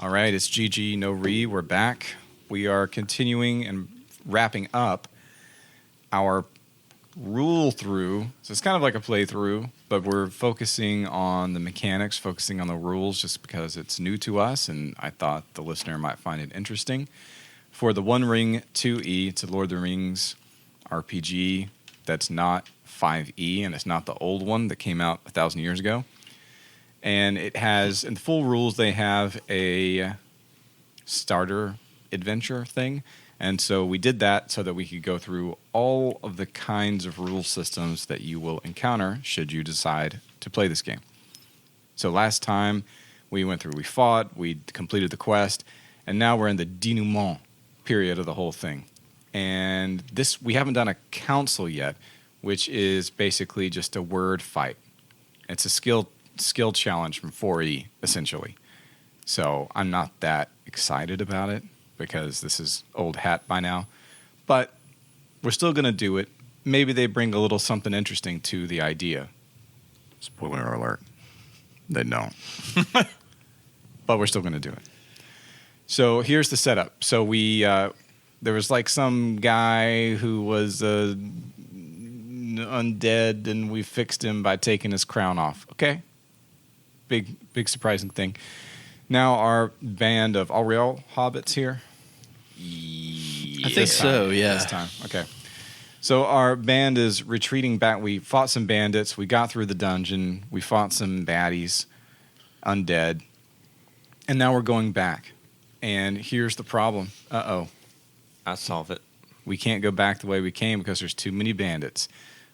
All right, it's GG No Re. We're back. We are continuing and wrapping up our rule through. So it's kind of like a playthrough, but we're focusing on the mechanics, focusing on the rules just because it's new to us, and I thought the listener might find it interesting. For the One Ring 2E, it's a Lord of the Rings RPG that's not 5E, and it's not the old one that came out 1,000 years ago. And it has, in the full rules, they have a starter adventure thing. And so we did that so that we could go through all of the kinds of rule systems that you will encounter should you decide to play this game. So last time we went through, we fought, we completed the quest, and now we're in the denouement period of the whole thing. And this, we haven't done a council yet, which is basically just a word fight. It's a skill challenge from 4E, essentially. So I'm not that excited about it because this is old hat by now. But we're still going to do it. Maybe they bring a little something interesting to the idea. Spoiler alert. They don't. But we're still going to do it. So here's the setup. So we there was like some guy who was undead, and we fixed him by taking his crown off. Okay? Big surprising thing. Now our band of real hobbits here. I think so, yeah. This time. Okay. So our band is retreating back. We fought some bandits. We got through the dungeon. We fought some baddies, undead. And now we're going back. And here's the problem. Uh-oh. I solve it. We can't go back the way we came because there's too many bandits.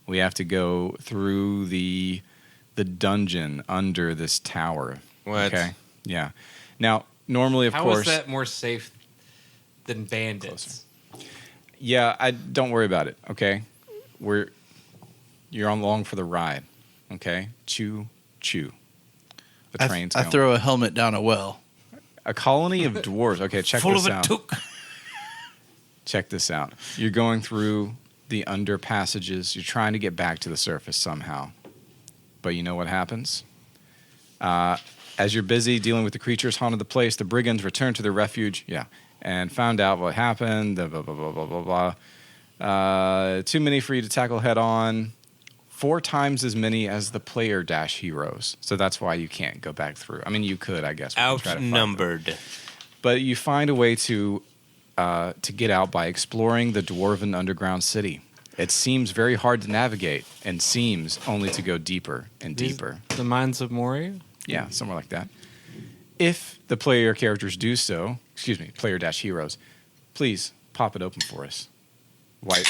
We have to go through the dungeon under this tower. What? Okay. Yeah. Now, normally, of How course. is that more safe than bandits? Closer. Yeah, don't worry about it. Okay, you're on along for the ride. Okay, choo. The train's I going. throw a helmet down a well. A colony of dwarves. Okay, check Full this of a out. took. Check this out. You're going through the under passages. You're trying to get back to the surface somehow. But you know what happens? As you're busy dealing with the creatures haunted the place, the brigands return to their refuge. Yeah. And found out what happened. Blah, blah, blah, blah, blah, blah. Too many for you to tackle head on. 4 times as many as the player dash heroes. So that's why you can't go back through. I mean, you could, I guess. Outnumbered. But you find a way to get out by exploring the dwarven underground city. It seems very hard to navigate and seems only to go deeper and deeper. The Mines of Moria? Yeah, somewhere like that. If the player characters do so, player-heroes, please pop it open for us. White.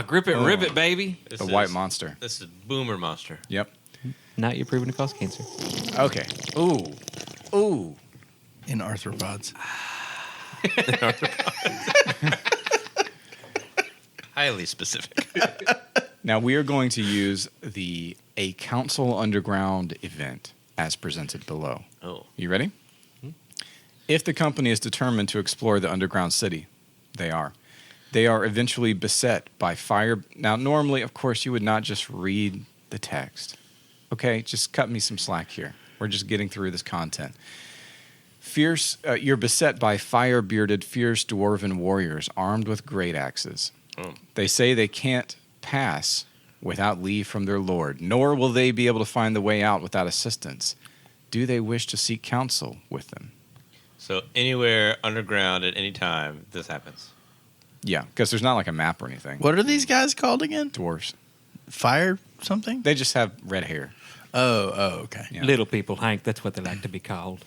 Grip it, rip it, baby. The white monster. This is Boomer Monster. Yep. Not you proven to cause cancer. Okay. Ooh. In arthropods. Highly specific. Now we are going to use a Council Underground event as presented below. Oh. You ready? If the company is determined to explore the underground city, they are eventually beset by fire. Now, normally, of course, you would not just read the text. Okay, just cut me some slack here. We're just getting through this content. You're beset by fire-bearded, fierce dwarven warriors armed with great axes. Oh. They say they can't pass without leave from their lord, nor will they be able to find the way out without assistance. Do they wish to seek counsel with them? So anywhere underground at any time, this happens. Yeah, because there's not like a map or anything. What are these guys called again? Dwarves. Fire something? They just have red hair. Oh, okay. Yeah. Little people, Hank. That's what they like to be called.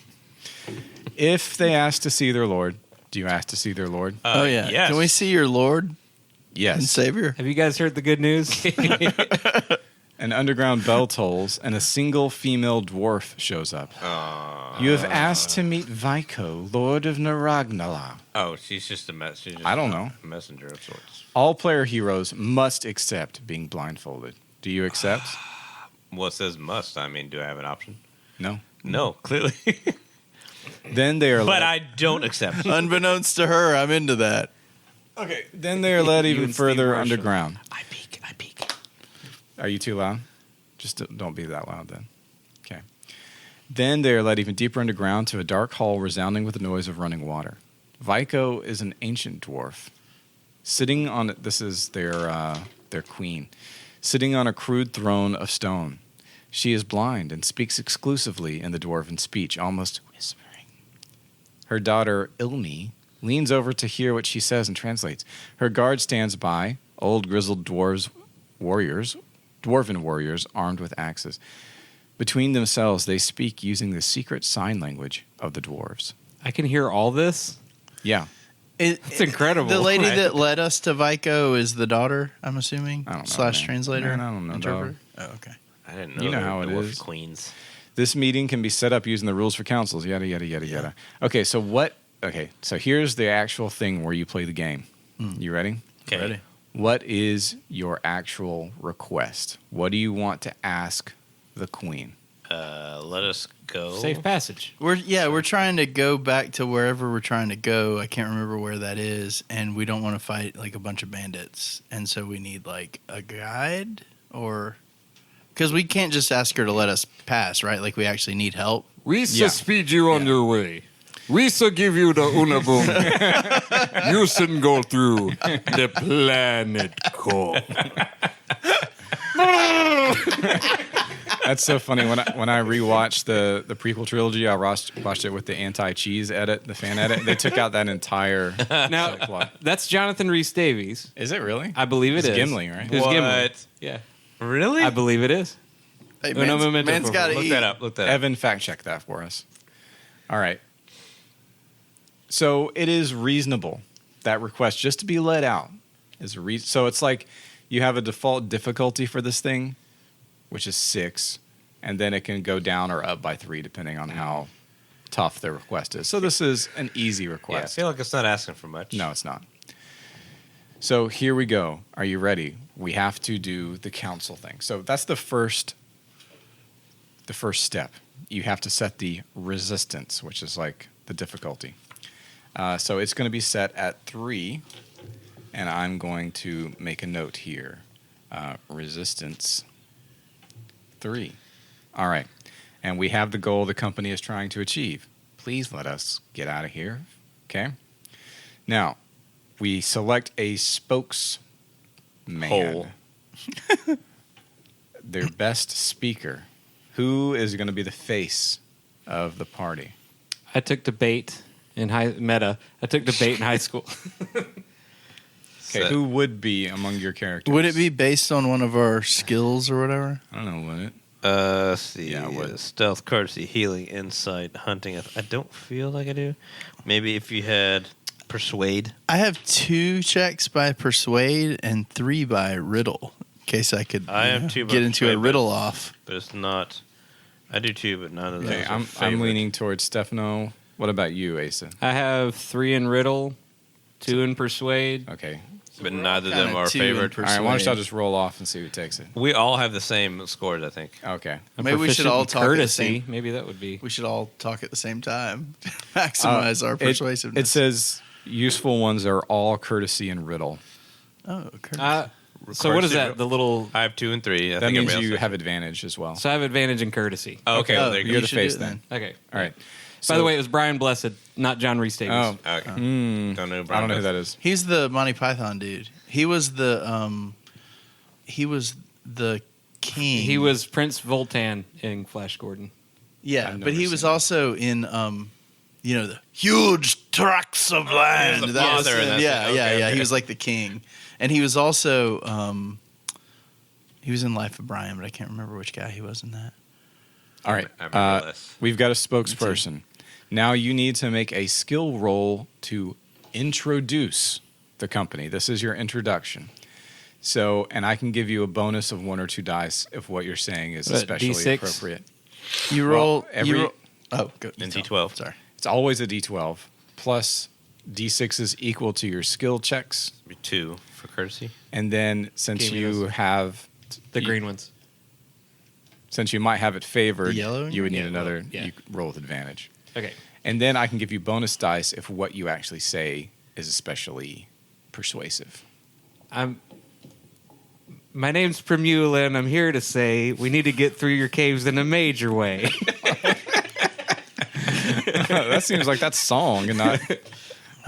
If they ask to see their lord, do you ask to see their lord? Oh, yeah. Yes. Can we see your Lord and Yes. Savior? Have you guys heard the good news? An underground bell tolls, and a single female dwarf shows up. You have asked to meet Vico, Lord of Naragnala. Oh, she's just a messenger. I don't know. A messenger of sorts. All player heroes must accept being blindfolded. Do you accept? Well, it says must. I mean, do I have an option? No. No, clearly. Then they are But led. I don't accept. Unbeknownst to her, I'm into that. Okay. Then they are led You even and Steve further Marshall. underground. I peek. Are you too loud? Just don't be that loud then. Okay. Then they are led even deeper underground to a dark hall resounding with the noise of running water. Vico is an ancient dwarf. Sitting on this is their queen, sitting on a crude throne of stone. She is blind and speaks exclusively in the dwarven speech, almost whispering. Her daughter, Ilmi, leans over to hear what she says and translates. Her guard stands by, old grizzled dwarven warriors armed with axes. Between themselves, they speak using the secret sign language of the dwarves. I can hear all this. Yeah. It's incredible. The lady that led us to Vico is the daughter, I'm assuming? I don't know, Slash man. translator? Man, I don't know, Interpreter? Oh, okay. I didn't know You know there how were it dwarf is. queens. This meeting can be set up using the rules for councils, yada, yada, yada, yada. Okay, so here's the actual thing where you play the game. You ready? Okay. Ready. What is your actual request? What do you want to ask the queen? Let us go. Safe passage. We're trying to go back to wherever we're trying to go. I can't remember where that is, and we don't want to fight like a bunch of bandits, and so we need like a guide or because we can't just ask her to let us pass, right? Like we actually need help. Risa Yeah. speed you on your way. Risa give you the unabom. You shouldn't go through the planet core. That's so funny. When I rewatched the prequel trilogy, I watched it with the anti-cheese edit, the fan edit. They took out that entire Now, plot. that's Jonathan Rhys Davies. Is it really? I believe it It's is. Gimli, right? It's Gimli. What? Yeah. Really? I believe it is. Hey, Uno momento, man's por got to Look eat. that up. Look that up. Evan, fact check that for us. All right. So it is reasonable, that request just to be let out is so it's like you have a default difficulty for this thing, which is 6, and then it can go down or up by 3 depending on how tough the request is. So this is an easy Yeah, I request. feel like it's not asking for much. No, it's not. So here we go. Are you ready? We have to do the council thing. So that's the first step. You have to set the resistance, which is like the difficulty. So it's going to be set at 3, and I'm going to make a note here. Resistance 3. All right. And we have the goal the company is trying to achieve. Please let us get out of here. Okay? Now, we select a spokesman. Hole. Their best speaker. Who is going to be the face of the party? I took debate in high school. Okay, who would be among your characters? Would it be based on one of our skills or whatever? I don't know, would it? Let's see. Yeah, what? Stealth, courtesy, healing, insight, hunting. I don't feel like I do. Maybe if you had persuade. I have 2 checks by persuade and 3 by riddle. In case I could I have 2 by get into a persuade, riddle but- off. But it's not. I do 2, but none of those. Okay, are I'm favored. leaning towards Stefano. What about you, Asa? I have 3 in riddle, 2 in persuade. Okay. But neither of kinda them are 2 in favored. All right, why don't y'all Persuade. just roll off and see who takes it? We all have the same scores, I think. Okay. I'm Maybe we should proficient all in talk at the courtesy. same- Maybe that would be. We should all talk at the same time. Maximize our persuasiveness. It says useful ones are all courtesy and riddle. Oh, courtesy. So what is Courtesy- that? The little. I have 2 and 3. I That think means everybody you else have advantage as well. So I have advantage in courtesy. Oh, okay. Oh, well, there you you're go. the should face do it then. Okay. All right. By the way, it was Brian Blessed, not John Rhys Davies. Oh, Okay. mm, Don't know. I don't know who that is. He's the Monty Python dude. He was the king. He was Prince Voltan in Flash Gordon. Yeah, I've but never he was seen it. also in the huge tracts of land. the That was father in him. that yeah, thing. yeah, Okay, yeah. okay. He was like the king, and he was also he was in Life of Brian, but I can't remember which guy he was in that. All right. I remember this. We've got a spokesperson. Now you need to make a skill roll to introduce the company. This is your introduction. So, and I can give you a bonus of 1 or 2 dice if what you're saying is What, especially D6? appropriate. You Well, roll every- Oh, go. And you D12. tell. Sorry. It's always a D12 plus D6 is equal to your skill checks. 2 for courtesy. And then since Gave me you those. have The you- green ones. since you might have it favored, The yellow? you would need Yeah, another. well, yeah. You roll with advantage. Okay. And then I can give you bonus dice if what you actually say is especially persuasive. My name's Primula, and I'm here to say we need to get through your caves in a major way. That seems like that's song and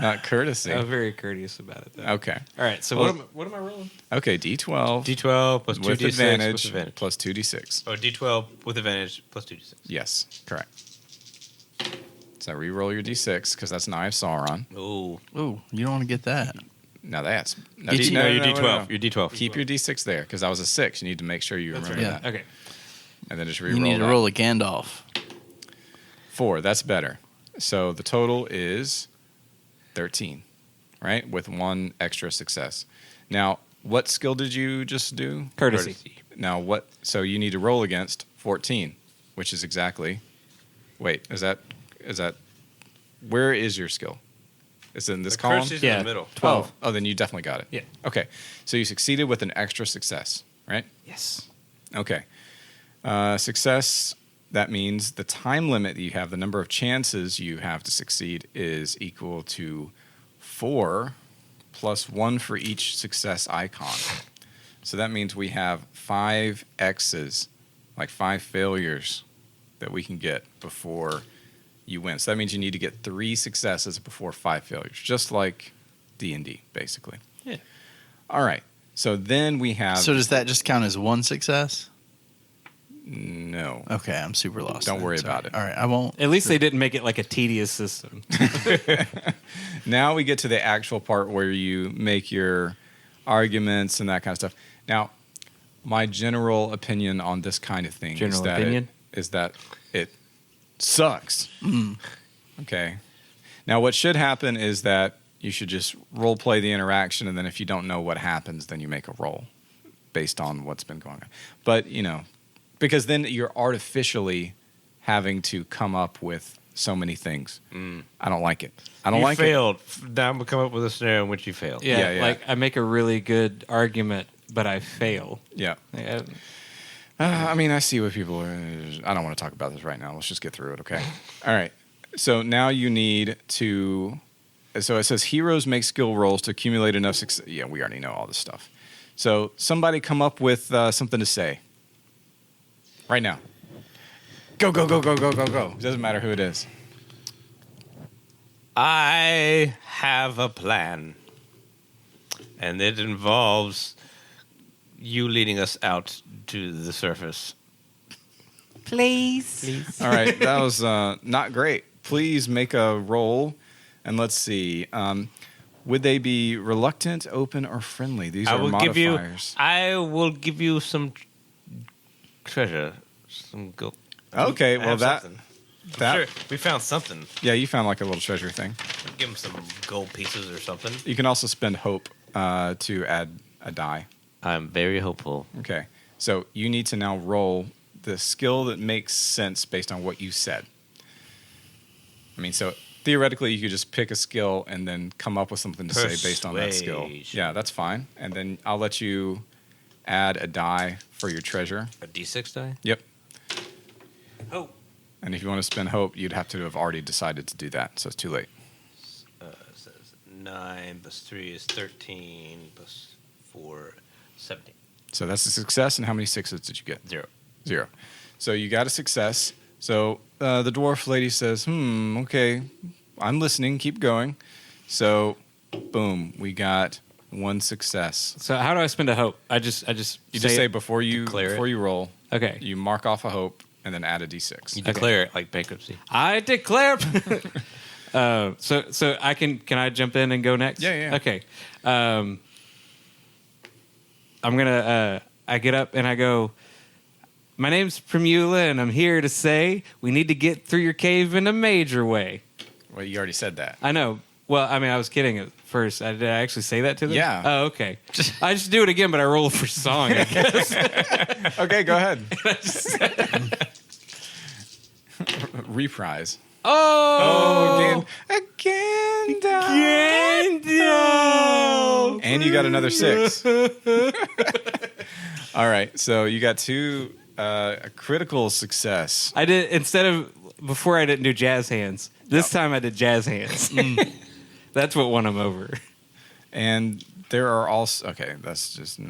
not courtesy. I'm very courteous about it, though. Okay. All right, so Well- what am I rolling? Okay, D12 D12 plus 2 with D6 advantage, plus advantage. plus 2d6. Or D12 with advantage plus 2 D6. Yes, correct. So re-roll your d6 because that's an Eye of Sauron. Ooh. Ooh, you don't want to get that. Now that's no, Get you- No, no, your no, no, D12. no. Your D12. Keep your d6 there because that was a 6. You need to make sure you remember right. that, Okay. and then just You re-roll. need to that. roll a Gandalf. 4. That's better. So the total is 13, right? With 1 extra success. Now, what skill did you just do? Courtesy. Now, what? So you need to roll against 14, which is exactly. Wait, is that? Where is your skill? Is it in this The column? courtesy's Yeah. in the middle. 12. Oh, then you definitely got it. Yeah. Okay. So you succeeded with an extra success, right? Yes. Okay. Success, that means the time limit that you have, the number of chances you have to succeed is equal to 4 plus 1 for each success icon. So that means we have 5 X's, like 5 failures that we can get before you win. So that means you need to get 3 successes before 5 failures, just like D&D, basically. Yeah. All right. So then we have... So does that just count as 1 success? No. Okay, I'm super lost. Don't then. worry Sorry. about it. All right, I won't. At least they didn't make it like a tedious system. Now we get to the actual part where you make your arguments and that kind of stuff. Now, my general opinion on this kind of thing General opinion? is that it sucks. Okay. Now, what should happen is that you should just role play the interaction, and then if you don't know what happens, then you make a roll based on what's been going on. But, because then you're artificially having to come up with so many things. I don't like it. I don't You like it. failed. Now I'm going to come up with a scenario in which you failed. Yeah, Yeah. like I make a really good argument, but I fail. Yeah. Yeah. I mean, I see what people are. I don't want to talk about this right now. Let's just get through it, okay? All right. So now you need to. So it says heroes make skill rolls to accumulate enough success. Yeah, we already know all this stuff. So somebody come up with something to say. Right now. Go, go, go, go, go, go, go. It doesn't matter who it is. I have a plan. And it involves you leading us out to the surface. Please. All right. That was not great. Please make a roll. And let's see. Would they be reluctant, open, or friendly? These are modifiers. I will give you some treasure. Some gold. Okay, I well have that something. that Sure, we found something. yeah, you found like a little treasure thing. Give him some gold pieces or something. You can also spend hope to add a die. I'm very hopeful. Okay, so you need to now roll the skill that makes sense based on what you said. I mean, so theoretically, you could just pick a skill and then come up with something to say based on that skill. Persuasion. Yeah, that's fine. And then I'll let you add a die for your treasure. A D6 die? Yep. Oh. And if you want to spend hope, you'd have to have already decided to do that, so it's too late. It says 9 plus 3 is 13 plus 4, 17. So that's a success. And how many 6s did you get? 0. 0. So you got a success. So the dwarf lady says, okay, I'm listening. Keep going. So, boom, we got 1 success. So how do I spend a hope? I just You just say it. before you Declare it. roll, Okay. you mark off a hope and then add a d6. You declare it like bankruptcy. I declare. So I can I jump in and go next? Yeah. Okay. I'm gonna. I get up and I go. My name's Primula, and I'm here to say we need to get through your cave in a major way. Well, you already said that. I know. Well, I mean, I was kidding at first. Did I actually say that to them? Yeah. Oh, okay. I just do it again, but I roll for song, I guess. Okay, go ahead. Reprise. Oh, Again. Gandalf! And you got another 6. All right, so you got 2 a critical success. I did instead of before I didn't do jazz hands. This time I did jazz hands. That's what won him over. And there are also okay. That's just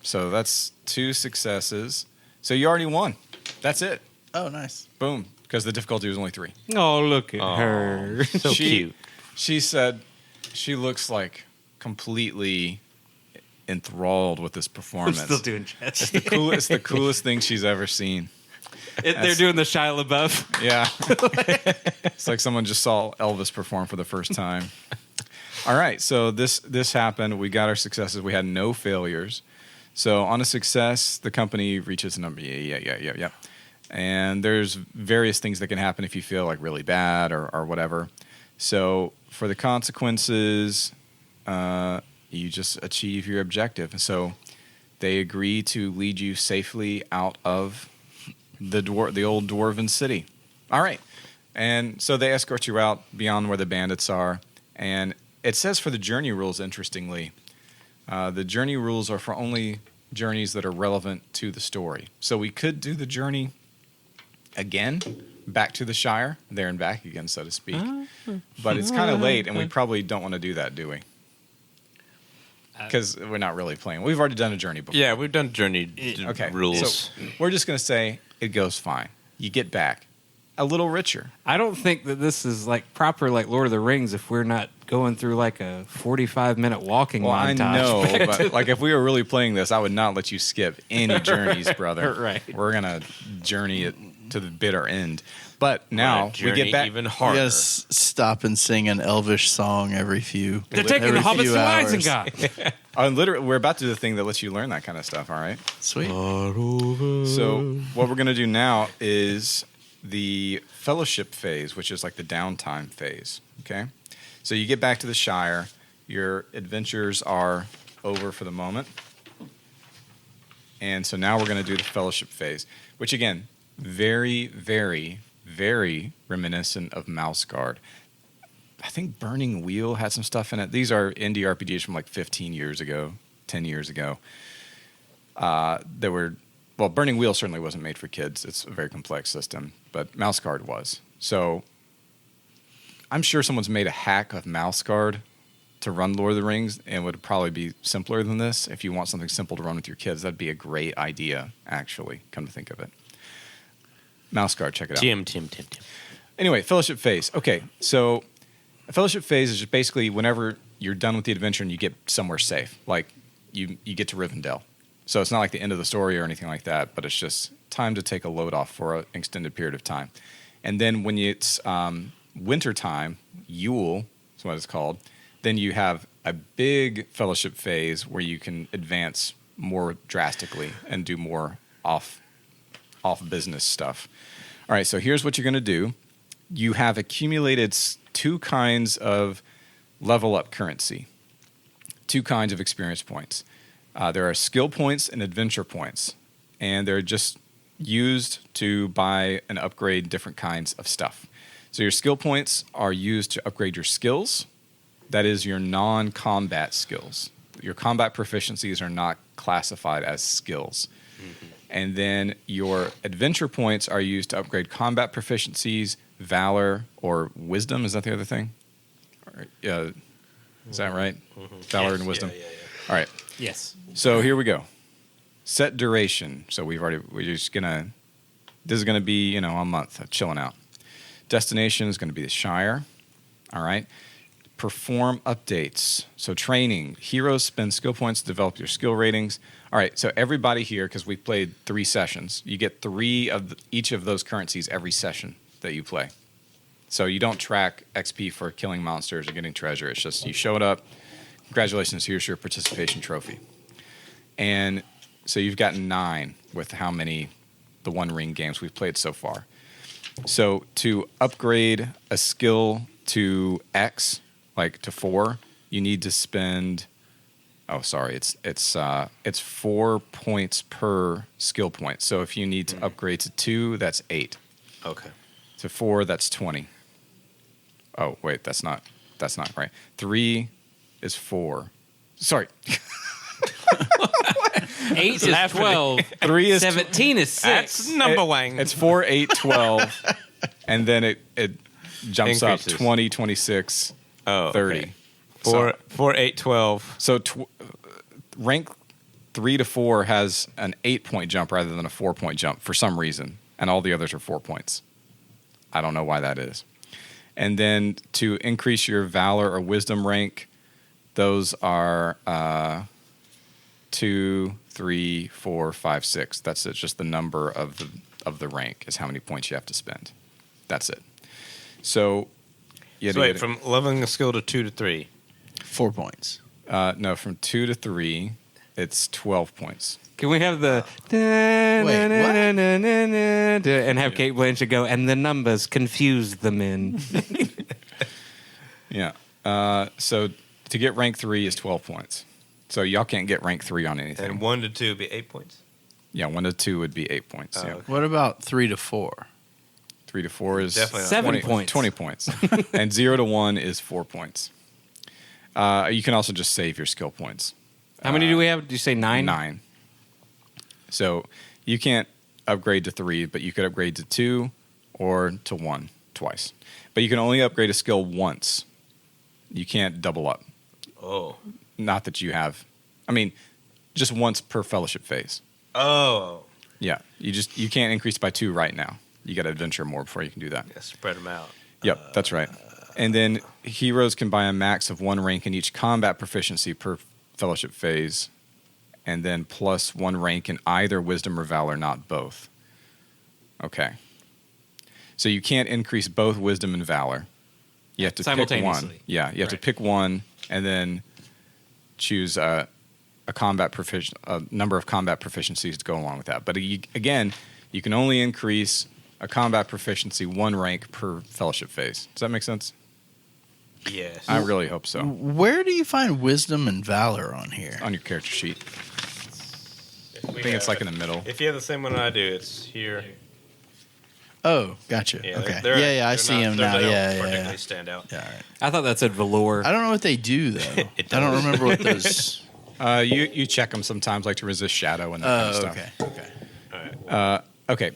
so that's 2 successes. So you already won. That's it. Oh, nice. Boom. because the difficulty was only 3. Oh, look at Aw, her. So cute. She said she looks like completely enthralled with this I'm performance. still doing chess. It's the coolest thing she's ever seen. They're doing the Shia LaBeouf. Yeah. It's like someone just saw Elvis perform for the first time. All right, so this happened. We got our successes. We had no failures. So on a success, the company reaches a number. Yeah. And there's various things that can happen if you feel like really bad or whatever. So for the consequences, you just achieve your objective. And so they agree to lead you safely out of the old dwarven city. All right. And so they escort you out beyond where the bandits are. And it says for the journey rules, interestingly, the journey rules are for only journeys that are relevant to the story. So we could do the journey again, back to the Shire, there and back again, so to speak. But it's kind of late, and we probably don't want to do that, do we? Because we're not really playing. We've already done a journey before. Yeah, we've done journey Okay. rules. So we're just going to say it goes fine. You get back a little richer. I don't think that this is like proper like Lord of the Rings if we're not going through like a 45-minute walking Well, I montage. know, but like if we were really playing this, I would not let you skip any journeys, brother. Right. We're going to journey it to the bitter end. But now we Journey get back. even You harder. gotta stop and sing an Elvish song every few. They're taking every the hobbits few to hours. Isengard. Literally, we're about to do the thing that lets you learn that kind of stuff, all right? Sweet. So what we're going to do now is the fellowship phase, which is like the downtime phase, okay? So you get back to the Shire. Your adventures are over for the moment. And so now we're going to do the fellowship phase, which again, very, very, very reminiscent of Mouse Guard. I think Burning Wheel had some stuff in it. These are indie RPGs from like 15 years ago, 10 years ago. Burning Wheel certainly wasn't made for kids. It's a very complex system, but Mouse Guard was. So I'm sure someone's made a hack of Mouse Guard to run Lord of the Rings, and would probably be simpler than this. If you want something simple to run with your kids, that'd be a great idea, actually, come to think of it. Mouse Guard, check it out. Tim. Anyway, fellowship phase. Okay, so a fellowship phase is just basically whenever you're done with the adventure and you get somewhere safe, like you get to Rivendell. So it's not like the end of the story or anything like that, but it's just time to take a load off for an extended period of time. And then when it's winter time, Yule is what it's called, then you have a big fellowship phase where you can advance more drastically and do more off business stuff. All right, so here's what you're going to do. You have accumulated 2 kinds of level up currency, 2 kinds of experience points. There are skill points and adventure points, and they're just used to buy and upgrade different kinds of stuff. So your skill points are used to upgrade your skills. That is your non-combat skills. Your combat proficiencies are not classified as skills. Mm-hmm. And then your adventure points are used to upgrade combat proficiencies, valor, or wisdom. Is that the other thing? Is that right? Mm-hmm. Valor and wisdom. Yeah. All right. Yes. So here we go. Set duration. So this is gonna be, a month of chilling out. Destination is gonna be the Shire. All right. Perform updates. So training. Heroes spend skill points to develop your skill ratings. All right, so everybody here, because we played 3 sessions, you get 3 of each of those currencies every session that you play. So you don't track XP for killing monsters or getting treasure. It's just you showed up. Congratulations, here's your participation trophy. And so you've gotten 9 with how many the One Ring games we've played so far. So to upgrade a skill to X, like to 4, you need to spend. Oh, sorry. It's 4 points per skill point. So if you need to upgrade to 2, that's 8. Okay. To 4, that's 20. Oh, wait, that's not right. 3 is 4. Sorry. 8 is 12. 3 is 17 is 6. That's number one. It's 4, 8, 12, and then it jumps Increases. up 20, 26, 30. Okay. 4, 8, 12. So rank 3 to 4 has an 8-point jump rather than a 4-point jump for some reason, and all the others are 4 points. I don't know why that is. And then to increase your valor or wisdom rank, those are 2, 3, 4, 5, 6. That's it. Just the number of the rank is how many points you have to spend. That's it. So, So wait, from leveling a skill to 2 to 3. 4 points. no, from 2 to 3, it's 12 points. Can we have the and have Kate Blanchett go, and the numbers confuse the men. Yeah. So to get rank 3 is 12 points. So y'all can't get rank 3 on anything. And 1 to 2 would be 8 points. Yeah, 1 to 2 would be 8 points. Yeah. Okay. What about 3 to 4? 3 to 4 is Definitely not 7 20 points. 20 points. And 0 to 1 is 4 points. You can also just save your skill points. How many do we have? Did you say 9? 9. So you can't upgrade to 3, but you could upgrade to 2 or to 1 twice. But you can only upgrade a skill once. You can't double up. Oh. Not that you have. I mean, just once per fellowship phase. Oh. Yeah. You can't increase by 2 right now. You got to adventure more before you can do that. Yeah, spread them out. Yep, that's right. And then heroes can buy a max of 1 rank in each combat proficiency per fellowship phase, and then plus 1 rank in either wisdom or valor, not both. Okay. So you can't increase both wisdom and valor. You have to pick one. Simultaneously. Yeah, you have to Right. pick one and then choose a number of combat proficiencies to go along with that. But again, you can only increase a combat proficiency 1 rank per fellowship phase. Does that make sense? Yes. I really hope so. Where do you find wisdom and valor on here? On your character sheet. I think it's like in the middle. If you have the same one I do, it's here. Oh, gotcha. Yeah, Okay. they're- Yeah, I they're see not- him they're- now. they don't Yeah, yeah, particularly yeah. stand out. Yeah, all right. I thought that said velour. I don't know what they do though. It I don't does. remember what those. You check them sometimes, like to resist shadow and that kind of Oh, stuff. okay. Okay. All right. Okay.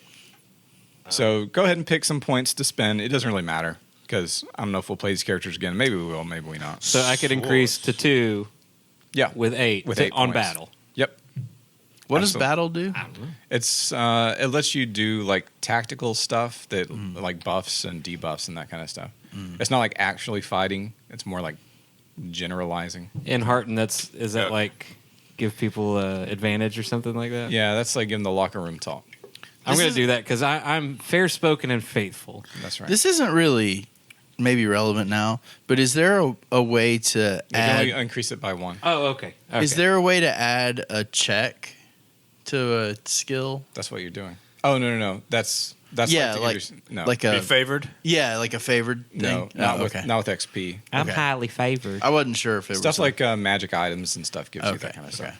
So go ahead and pick some points to spend. It doesn't really matter because I don't know if we'll play these characters again. Maybe we will. Maybe we not. So I could increase to 2 Yeah. with 8 With 8 on points. battle. Yep. What does Absolutely. battle do? I don't know. It's it lets you do like tactical stuff that like buffs and debuffs and that kind of stuff. It's not like actually fighting. It's more like generalizing. In Hearton, is that Yeah. like give people advantage or something like that? Yeah, that's like giving the locker room talk. I'm This going is- to do that because I'm fair spoken and faithful. That's right. This isn't really maybe relevant now, but is there a way to You can add? only increase it by 1. Oh, okay. Is there a way to add a check to a skill? That's what you're doing. Oh no. That's Yeah, to like- introduce- no. Like Be a favored. yeah, like a favored thing. no, Oh, not okay. with XP. I'm Okay. highly favored. I wasn't sure if it Stuff was like magic items and stuff gives you that kind of okay. stuff.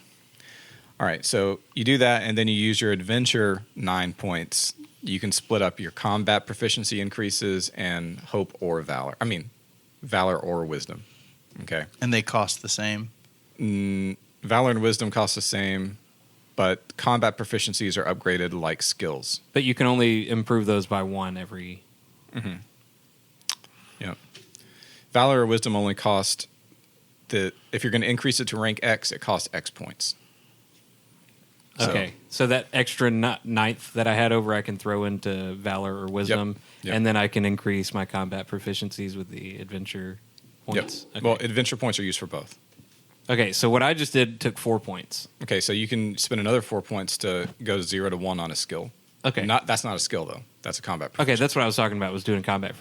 All right, so you do that, and then you use your adventure 9 points. You can split up your combat proficiency increases and hope or valor. I mean, valor or wisdom. Okay, And they cost the same. valor and wisdom cost the same, but combat proficiencies are upgraded like skills. But you can only improve those by 1 every. Yep. Valor or wisdom only cost if you're going to increase it to rank X, it costs X points. So- Okay, so that extra ninth that I had over, I can throw into valor or wisdom, Yep. and then I can increase my combat proficiencies with the adventure points. Yep. Okay. Well, adventure points are used for both. Okay, so what I just did took 4 points. Okay, so you can spend another 4 points to go 0 to 1 on a skill. Okay. That's not a skill though. That's a combat. Okay, proficiency. that's what I was talking about. Was doing combat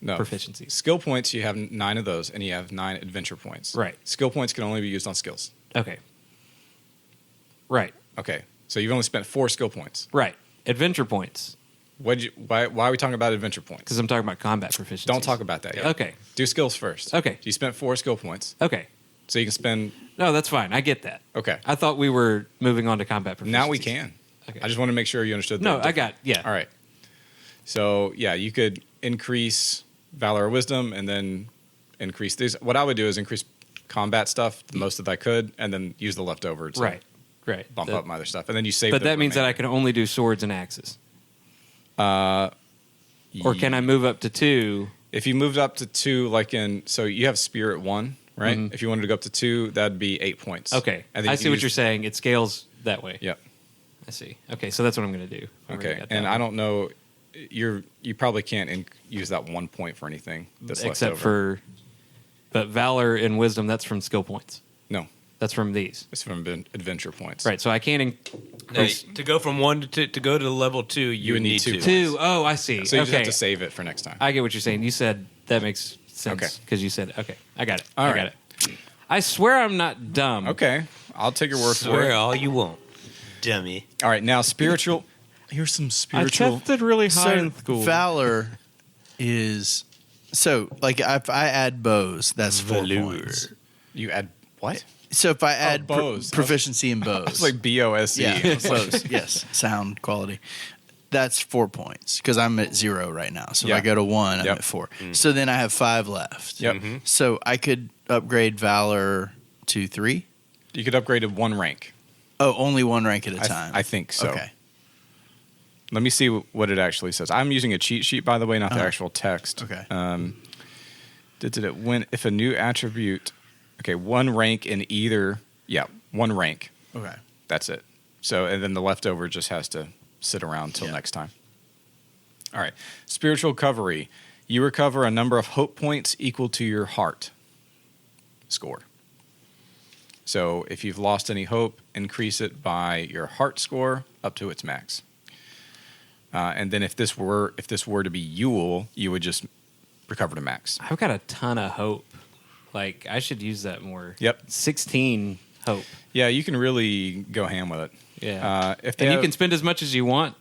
No. proficiencies. Skill points. You have 9 of those, and you have 9 adventure points. Right. Skill points can only be used on skills. Okay. Right. Okay, so you've only spent 4 skill points. Right. Adventure points, Why are we talking about adventure points? because I'm talking about combat proficiencies. Don't talk about that yet. Okay. Do skills first. Okay. You spent 4 skill points, Okay. so you can spend. No, that's fine. I get that. Okay. I thought we were moving on to combat proficiencies. Now we can. Okay. I just want to make sure you understood. No, the I got. Yeah. All right. So yeah, you could increase valor or wisdom, and then increase these. What I would do is increase combat stuff the most that I could, and then use the leftover to Right. Right. bump That- up my other stuff, and then you save. But the that means that I remainder. can only do swords and axes. Or can I move up to 2? If you moved up to 2, like so you have spirit 1, right? Mhm. If you wanted to go up to 2, that'd be 8 points. Okay. And then I you see could what use- you're saying. It scales that way. Yep. I see. Okay, so that's what I'm going to do. I've already Okay. got that And one. I don't know you probably can't use that 1 point for anything that's left Except over. but valor and wisdom, that's from skill points. No, That's from these. it's from adventure points. Right, so I can't No, to go from 1 to go to level 2, you would would need need 2 2. two. Oh, I see. So you okay. just have to save it for next time. I get what you're saying. You said that makes sense Okay. because you said okay. I got it. All I right. got it. I swear I'm not dumb. Okay, I'll take your word for Swear it. all you want, dummy. All right, now spiritual. Here's some I spiritual. tested really high in school. Valor is so like if I add bows, that's 4 Valor. points. You add what? So if I add bows. proficiency in bows, It's like BOSE. yeah, bows, yes, sound quality. That's 4 points because I'm at 0 right now. So Yeah. if I go to 1, I'm Yep. at 4. So then I have 5 left. Yep. So I could upgrade Valor to 3. You could upgrade it 1 rank. Oh, only 1 rank at a time. I think so. Okay. Let me see what it actually says. I'm using a cheat sheet, by the way, not the actual text. Okay. Did it when if a new attribute? Okay, 1 rank in either. Yeah, 1 rank. Okay. That's it. So and then the leftover just has to sit around till Yeah. next time. All right. Spiritual recovery. You recover a number of hope points equal to your heart score. So if you've lost any hope, increase it by your heart score up to its max. And then if this were to be Yule, you would just recover to max. I've got a ton of hope. Like I should use that more. Yep. 16 hope. Yeah, you can really go ham with it. Yeah. If they And you have- can spend as much as you want.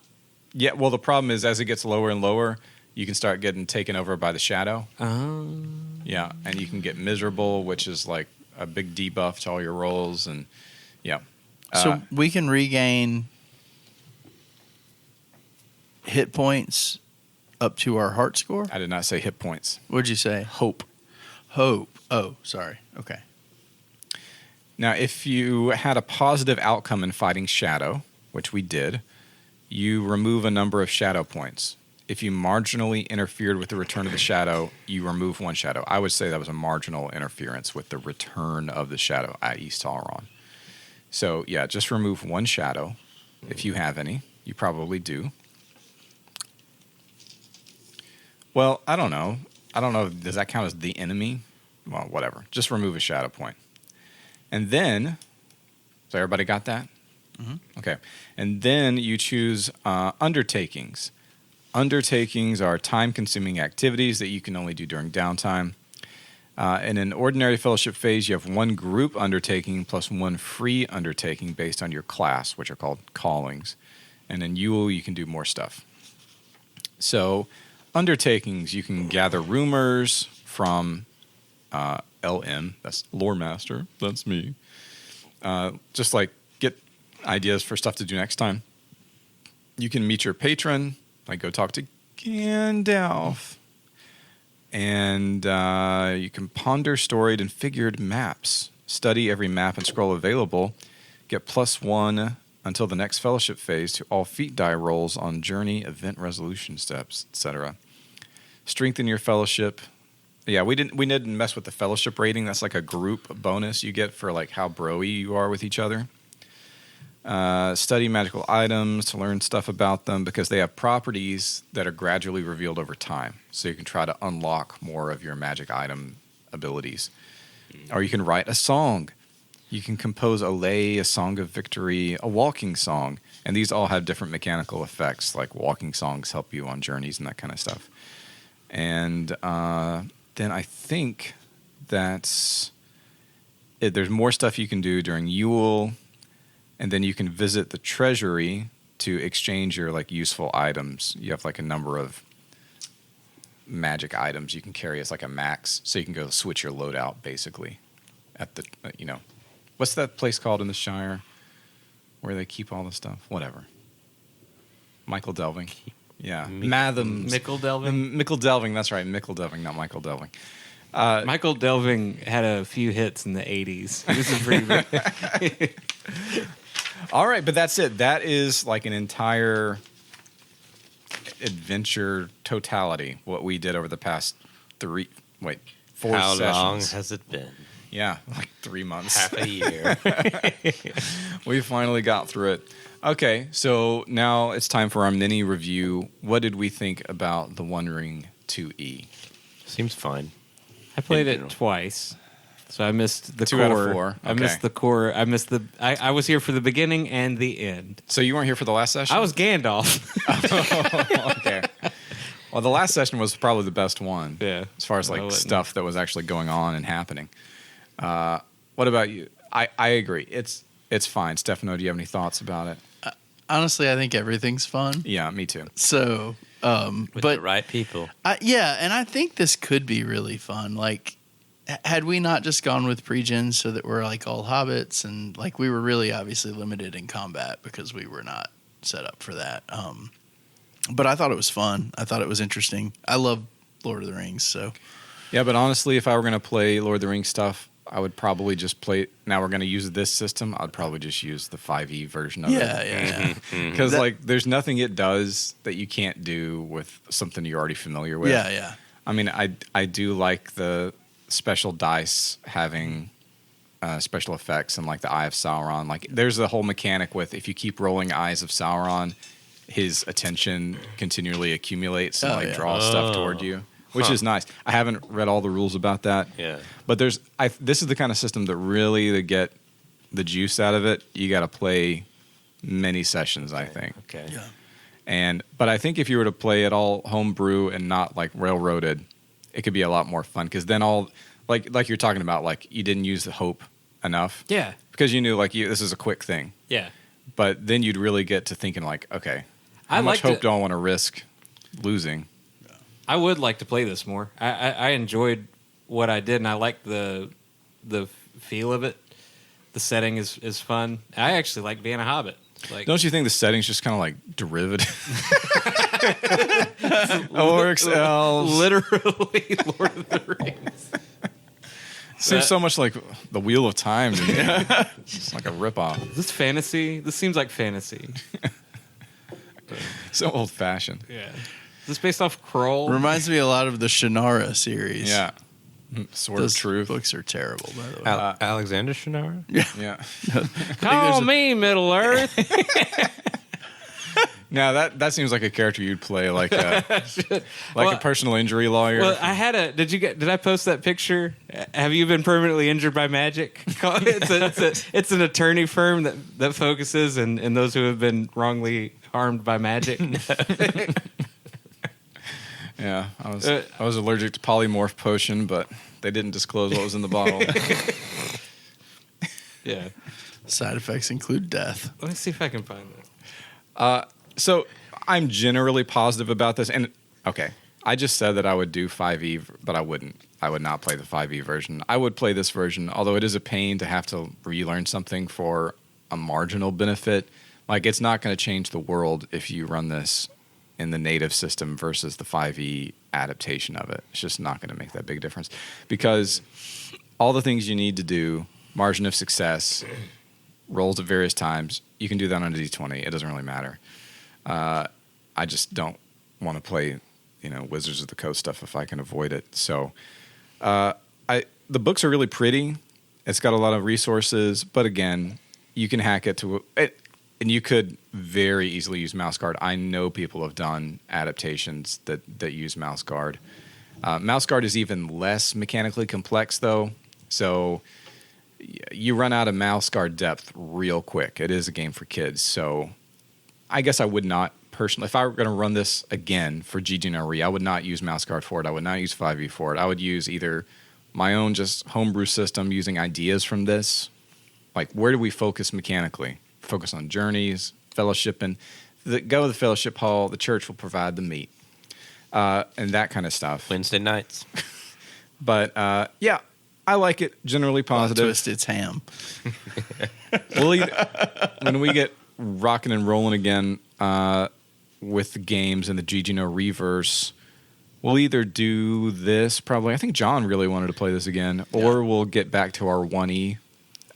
Yeah, well, the problem is as it gets lower and lower, you can start getting taken over by the shadow. Yeah, and you can get miserable, which is like a big debuff to all your rolls, and yeah. So we can regain hit points up to our heart score? I did not say hit points. What'd you say? Hope. Hope. Oh, sorry. Okay. Now, if you had a positive outcome in fighting shadow, which we did, you remove a number of shadow points. If you marginally interfered with the return of the shadow, you remove 1 shadow. I would say that was a marginal interference with the return of the shadow, i.e. Sauron. So, yeah, just remove 1 shadow if you have any. You probably do. Well, I don't know. Does that count as the enemy? Well, whatever. Just remove a shadow point. And then, so everybody got that? Mm-hmm. Okay. And then you choose undertakings. Undertakings are time-consuming activities that you can only do during downtime. In an ordinary fellowship phase, you have 1 group undertaking plus 1 free undertaking based on your class, which are called callings. And in Yule, you can do more stuff. So, undertakings, you can gather rumors from LM, that's Lore Master, that's me. Just like get ideas for stuff to do next time. You can meet your patron, like go talk to Gandalf. And you can ponder storied and figured maps. Study every map and scroll available. Get +1 until the next fellowship phase to all feat die rolls on journey, event resolution steps, etc. Strengthen your fellowship. Yeah, we didn't mess with the fellowship rating. That's like a group bonus you get for like how bro-y you are with each other. Study magical items to learn stuff about them because they have properties that are gradually revealed over time. So you can try to unlock more of your magic item abilities. Or you can write a song. You can compose a lay, a song of victory, a walking song. And these all have different mechanical effects, like walking songs help you on journeys and that kind of stuff. And then I think that's it. There's more stuff you can do during Yule. And then you can visit the treasury to exchange your like useful items. You have like a number of magic items you can carry as like a max, so you can go switch your loadout basically at the what's that place called in the Shire where they keep all the stuff? Whatever. Michael Delving. Yeah. Mathams. Mickle Delving? Mickle Delving, that's right. Mickle Delving, not Michael Delving. Michael Delving had a few hits in the 80s. This is pretty big. All right, but that's it. That is like an entire adventure totality, what we did over the past 4 How sessions. long has it been? Yeah, like 3 months. Half a year. We finally got through it. Okay, so now it's time for our mini review. What did we think about the One Ring 2E? Seems fine. I played In it general. twice, so I missed the 2 core. out of 4. I Okay. missed the core. I missed the. I was here for the beginning and the end. So you weren't here for the last session? I was Gandalf. Okay. Well, the last session was probably the best one. Yeah. As far as I like wouldn't- stuff that was actually going on and happening. What about you? I agree. It's fine. Stefano, do you have any thoughts about it? Honestly, I think everything's fun. Yeah, me too. So, With but the right people. yeah, and I think this could be really fun. Like, had we not just gone with pre-gens so that we're like all hobbits and like we were really obviously limited in combat because we were not set up for that. But I thought it was fun. I thought it was interesting. I love Lord of the Rings, so Yeah, but honestly, if I were going to play Lord of the Rings stuff, I would probably just play. Now we're going to use this system. I'd probably just use the 5e version of yeah, it. yeah, yeah. Because That- like, there's nothing it does that you can't do with something you're already familiar with. Yeah, yeah. I mean, I do like the special dice having special effects and like the Eye of Sauron. Like, there's a whole mechanic with if you keep rolling Eyes of Sauron, his attention continually accumulates and Oh, like yeah. draws stuff toward you, which is nice. I haven't read all the rules about that. Yeah. But this is the kind of system that really to get the juice out of it, you got to play many sessions, I think. Okay. Yeah. But I think if you were to play it all homebrew and not like railroaded, it could be a lot more fun because then all like you're talking about, like you didn't use the hope enough Yeah. because you knew like this is a quick thing. Yeah. But then you'd really get to thinking like, okay, how I much liked hope it. do I want to risk losing? I would like to play this more. I enjoyed what I did, and I like the feel of it. The setting is fun. I actually like being a hobbit. Like, Don't you think the setting's just kind of like derivative? Orcs, elves. literally Lord of the Rings. Seems so much like the Wheel of Time to me. It's like a ripoff. Is this fantasy? This seems like fantasy. So old fashioned. Yeah. Is this based off Kroll? Reminds me a lot of the Shannara series. Yeah. Sword Those of Truth. books are terrible, by the way. Alexander Shannara? Yeah. Call me Middle Earth. Now that seems like a character you'd play like a Well, a personal injury lawyer. Well, I had a. Did I post that picture? Have you been permanently injured by magic? It's an attorney firm that focuses in those who have been wrongly harmed by magic. Yeah, I was allergic to polymorph potion, but they didn't disclose what was in the bottle. Yeah. Side effects include death. Let me see if I can find that. So I'm generally positive about this. And okay, I just said that I would do 5e, but I wouldn't. I would not play the 5e version. I would play this version, although it is a pain to have to relearn something for a marginal benefit. Like, it's not going to change the world if you run this in the native system versus the 5e adaptation of it. It's just not going to make that big difference because all the things you need to do, margin of success, rolls at various times, you can do that on a D20. It doesn't really matter. I just don't want to play, Wizards of the Coast stuff if I can avoid it. So, the books are really pretty. It's got a lot of resources, but again, you can hack it to it, and you could very easily use mouse guard. I know people have done adaptations that use mouse guard. Mouse guard is even less mechanically complex, though. So you run out of mouse guard depth real quick. It is a game for kids, so I guess I would not personally, if I were going to run this again for GGNRE, I would not use mouse guard for it. I would not use 5e for it. I would use either my own just homebrew system using ideas from this. Like, where do we focus mechanically? Focus on journeys, fellowship, and go to the fellowship hall. The church will provide the meat, and that kind of stuff. Wednesday nights. But yeah, I like it. Generally positive. Twist its ham. When we get rocking and rolling again with the games and the GGNO Reverse, we'll either do this probably. I think John really wanted to play this again, or we'll get back to our 1E.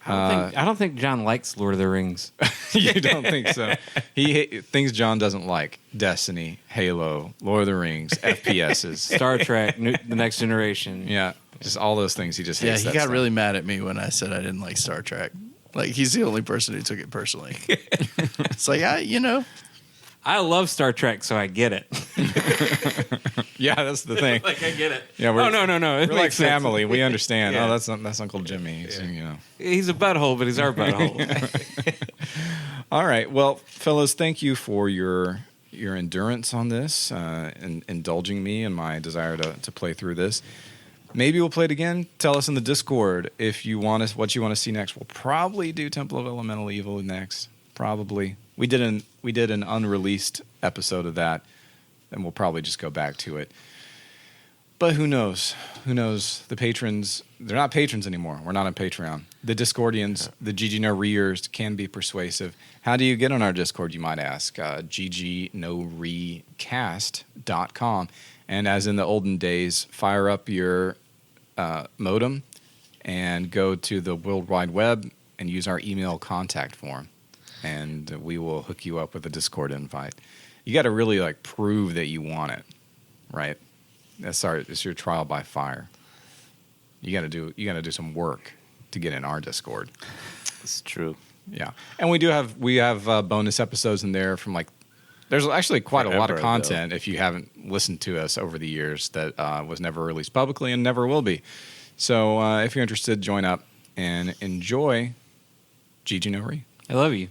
I don't think John likes Lord of the Rings. You don't think so? Things John doesn't like: Destiny, Halo, Lord of the Rings, FPSs. Star Trek, The Next Generation. Yeah. Just all those things. He just Yeah, hates he that got stuff. really mad at me when I said I didn't like Star Trek. Like, he's the only person who took it personally. It's like, I love Star Trek, so I get it. Yeah, that's the thing. I get it. Yeah, Oh, no. It We're like makes sense. family. We understand. Yeah. Oh, that's Uncle Jimmy. He's, He's a butthole, but he's our butthole. All right. Well, fellas, thank you for your endurance on this and indulging me in my desire to play through this. Maybe we'll play it again. Tell us in the Discord if you want us what you want to see next. We'll probably do Temple of Elemental Evil next. Probably. We did an unreleased episode of that, and we'll probably just go back to it. But who knows? Who knows? The patrons, they're not patrons anymore. We're not on Patreon. The Discordians, the GG No Reers can be persuasive. How do you get on our Discord, you might ask? ggnorecast.com. And as in the olden days, fire up your modem and go to the World Wide Web and use our email contact form. And we will hook you up with a Discord invite. You got to really prove that you want it, right? It's your trial by fire. You got to do some work to get in our Discord. It's true. Yeah, and we have bonus episodes in there from there's actually quite a lot of Forever content if you haven't listened to us over the years that was never released publicly and never will be. So if you're interested, join up and enjoy GG No Re. I love you.